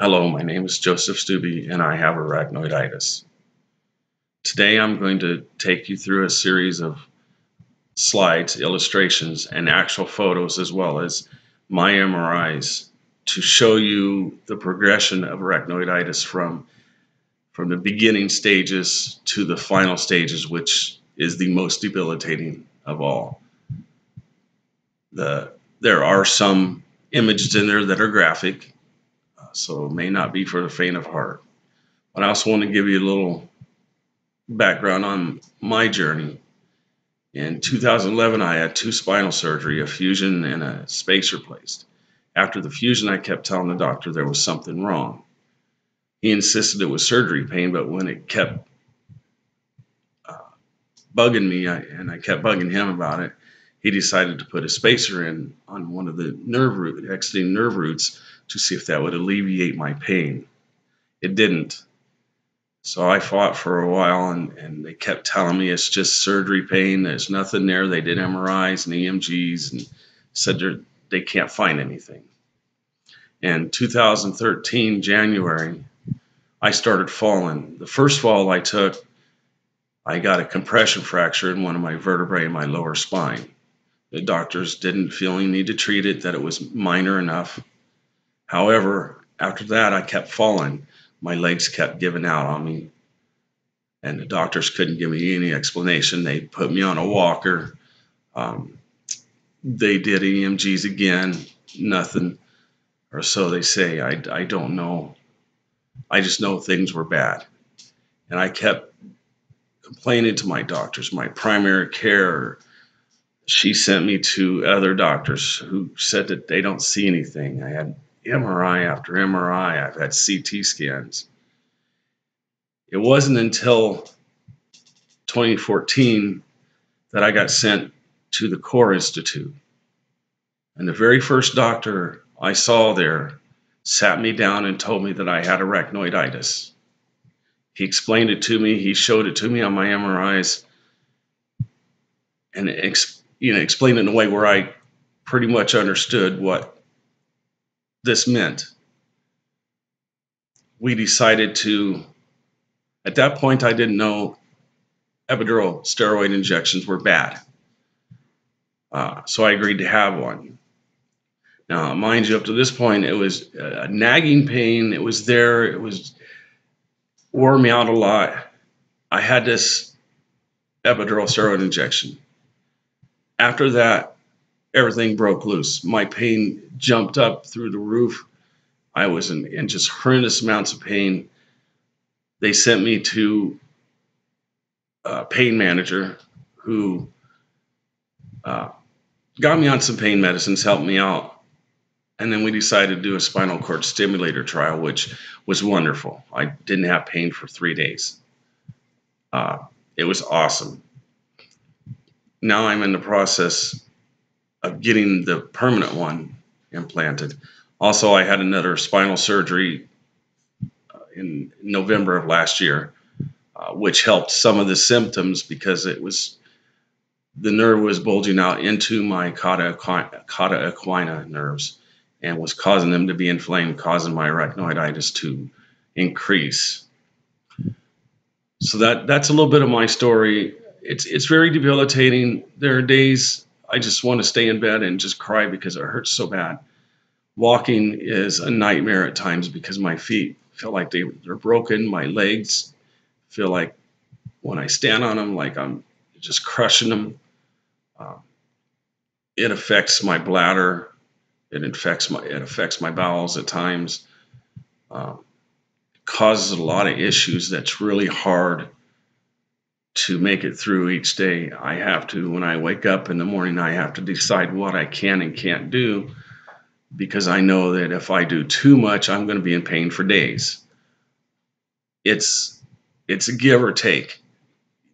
Hello, my name is Joseph Stubbe and I have arachnoiditis. Today I'm going to take you through a series of slides, illustrations, and actual photos as well as my MRIs to show you the progression of arachnoiditis from the beginning stages to the final stages, which is the most debilitating of all. There are some images in there that are graphic, so it may not be for the faint of heart. But I also want to give you a little background on my journey. In 2011, I had 2 spinal surgery, a fusion and a spacer placed. After the fusion, I kept telling the doctor there was something wrong. He insisted it was surgery pain, but when it kept bugging me, and I kept bugging him about it, he decided to put a spacer in on one of the exiting nerve roots to see if that would alleviate my pain. It didn't. So I fought for a while, and they kept telling me it's just surgery pain. There's nothing there. They did MRIs and EMGs and said they can't find anything. In 2013, January, I started falling. The first fall I took, I got a compression fracture in one of my vertebrae in my lower spine. The doctors didn't feel any need to treat it, that it was minor enough. However, after that, I kept falling. My legs kept giving out on me, and the doctors couldn't give me any explanation. They put me on a walker. They did EMGs again, nothing, or so they say. I don't know. I just know things were bad. And I kept complaining to my doctors. My primary care, she sent me to other doctors who said that they don't see anything. I had MRI after MRI. I've had CT scans. It wasn't until 2014 that I got sent to the Core Institute. And the very first doctor I saw there sat me down and told me that I had arachnoiditis. He explained it to me. He showed it to me on my MRIs, and explained it in a way where I pretty much understood what this meant. We decided to, at that point, I didn't know epidural steroid injections were bad. So I agreed to have one. Now, mind you, up to this point, it was a nagging pain. It was there. It wore me out a lot. I had this epidural steroid injection. After that, everything broke loose. My pain jumped up through the roof. I was in just horrendous amounts of pain. They sent me to a pain manager who got me on some pain medicines, helped me out. And then we decided to do a spinal cord stimulator trial, which was wonderful. I didn't have pain for 3 days. It was awesome. Now I'm in the process of getting the permanent one implanted. Also, I had another spinal surgery in November of last year, which helped some of the symptoms because the nerve was bulging out into my cauda equina nerves and was causing them to be inflamed, causing my arachnoiditis to increase. So that's a little bit of my story. It's very debilitating. There are days I just want to stay in bed and just cry because it hurts so bad. Walking is a nightmare at times because my feet feel like they're broken. My legs feel like when I stand on them, like I'm just crushing them. It affects my bladder. It affects my bowels at times. It causes a lot of issues that's really hard to make it through each day. I have to, when I wake up in the morning, I have to decide what I can and can't do because I know that if I do too much, I'm going to be in pain for days. It's a give or take.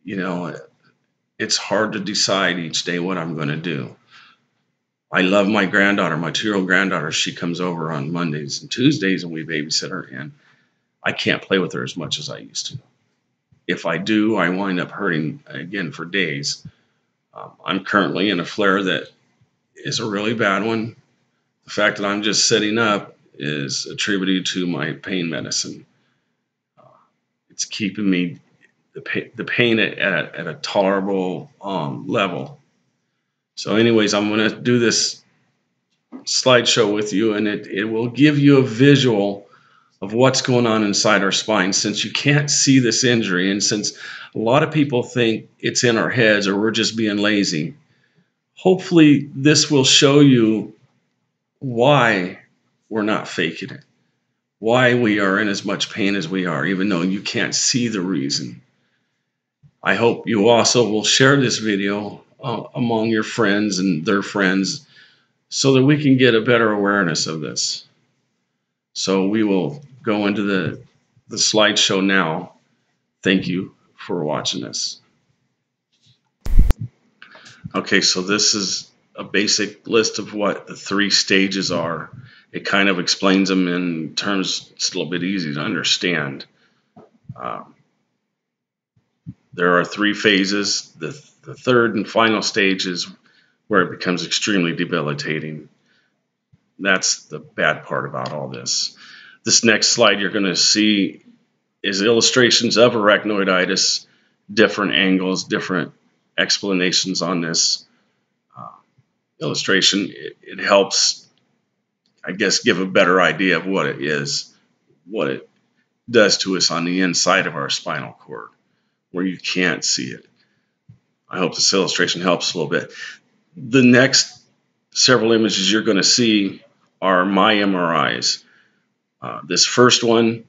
It's hard to decide each day what I'm going to do. I love my granddaughter, my 2-year-old granddaughter. She comes over on Mondays and Tuesdays and we babysit her, and I can't play with her as much as I used to. If I do, I wind up hurting again for days. I'm currently in a flare that is a really bad one. The fact that I'm just sitting up is attributed to my pain medicine. It's keeping me the pain at a tolerable level. So anyways, I'm going to do this slideshow with you, and it will give you a visual of what's going on inside our spine, since you can't see this injury, and since a lot of people think it's in our heads or we're just being lazy. Hopefully this will show you why we're not faking it, why we are in as much pain as we are, even though you can't see the reason. I hope you also will share this video among your friends and their friends, so that we can get a better awareness of this. So we will go into the slideshow now. Thank you for watching this. Okay, so this is a basic list of what the 3 stages are. It kind of explains them in terms it's a little bit easy to understand. There are 3 phases. The third and final stage is where it becomes extremely debilitating. That's the bad part about all this. This next slide you're going to see is illustrations of arachnoiditis, different angles, different explanations on this illustration. It helps, I guess, give a better idea of what it is, what it does to us on the inside of our spinal cord, where you can't see it. I hope this illustration helps a little bit. The next several images you're going to see are my MRIs. This first one,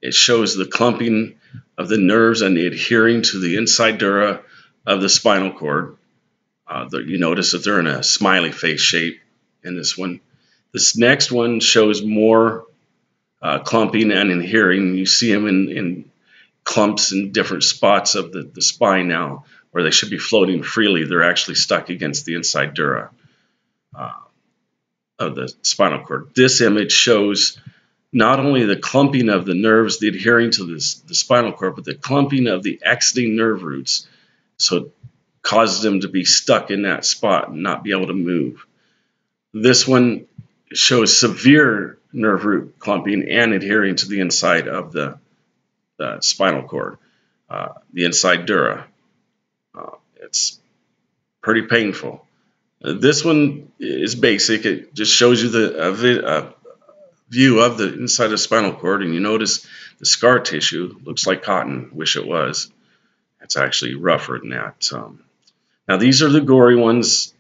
it shows the clumping of the nerves and the adhering to the inside dura of the spinal cord. You notice that they're in a smiley face shape in this one. This next one shows more clumping and adhering. You see them in clumps in different spots of the spine now, where they should be floating freely. They're actually stuck against the inside dura of the spinal cord. This image shows not only the clumping of the nerves, the adhering to the spinal cord, but the clumping of the exiting nerve roots. So it causes them to be stuck in that spot and not be able to move. This one shows severe nerve root clumping and adhering to the inside of the spinal cord, the inside dura. It's pretty painful. This one is basic. It just shows you the view of the inside of the spinal cord, and you notice the scar tissue looks like cotton. Wish it was. It's actually rougher than that. Now these are the gory ones.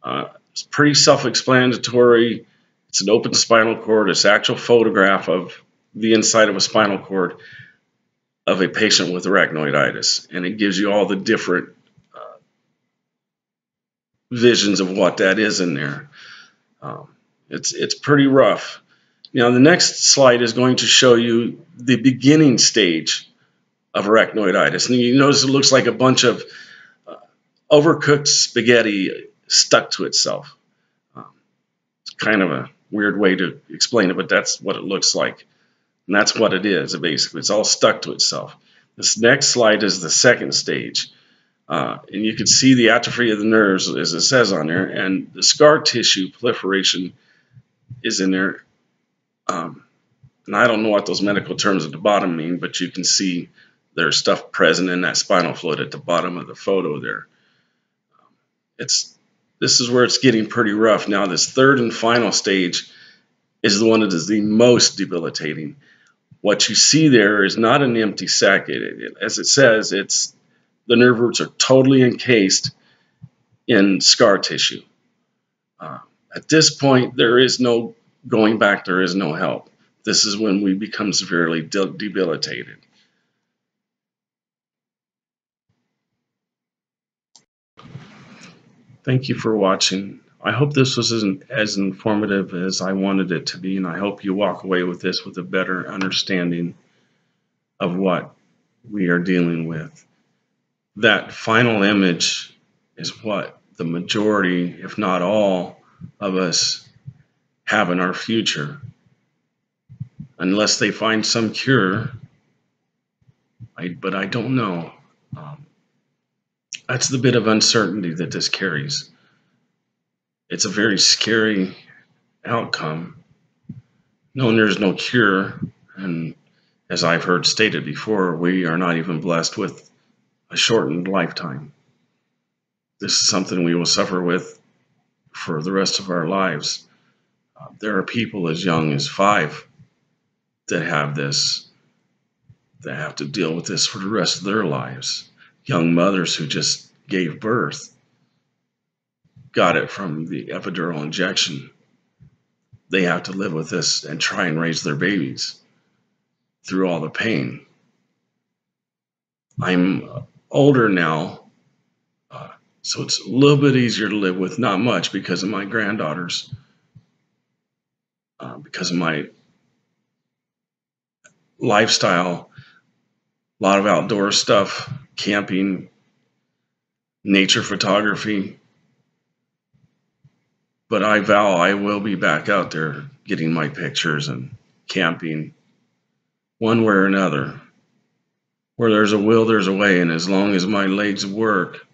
It's pretty self-explanatory. It's an open spinal cord. It's an actual photograph of the inside of a spinal cord of a patient with arachnoiditis, and it gives you all the different visions of what that is in there. It's pretty rough. Now the next slide is going to show you the beginning stage of arachnoiditis, and you notice it looks like a bunch of overcooked spaghetti stuck to itself. It's kind of a weird way to explain it, but that's what it looks like, and that's what it is. Basically, it's all stuck to itself. This next slide is the second stage. And you can see the atrophy of the nerves, as it says on there, and the scar tissue proliferation is in there. And I don't know what those medical terms at the bottom mean, but you can see there's stuff present in that spinal fluid at the bottom of the photo there. This is where it's getting pretty rough. Now this third and final stage is the one that is the most debilitating. What you see there is not an empty sac. As it says, the nerve roots are totally encased in scar tissue. At this point, there is no going back. There is no help. This is when we become severely debilitated. Thank you for watching. I hope this was as informative as I wanted it to be, and I hope you walk away with this with a better understanding of what we are dealing with. That final image is what the majority, if not all, of us have in our future. Unless they find some cure, but I don't know. That's the bit of uncertainty that this carries. It's a very scary outcome. knowing there's no cure, and as I've heard stated before, we are not even blessed with a shortened lifetime. This is something we will suffer with for the rest of our lives. There are people as young as 5 that have this, that have to deal with this for the rest of their lives. Young mothers who just gave birth got it from the epidural injection. They have to live with this and try and raise their babies through all the pain. I'm older now, so it's a little bit easier to live with, not much because of my granddaughters, because of my lifestyle, a lot of outdoor stuff, camping, nature photography. But I vow I will be back out there getting my pictures and camping one way or another. Where there's a will, there's a way, and as long as my legs work,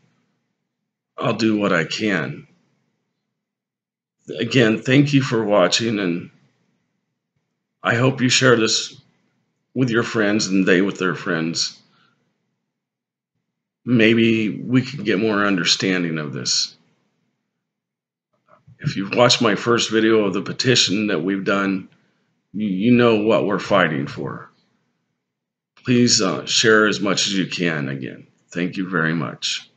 I'll do what I can. Again, thank you for watching, and I hope you share this with your friends and they with their friends. Maybe we can get more understanding of this. If you've watched my first video of the petition that we've done, you know what we're fighting for. Please share as much as you can. Again, thank you very much.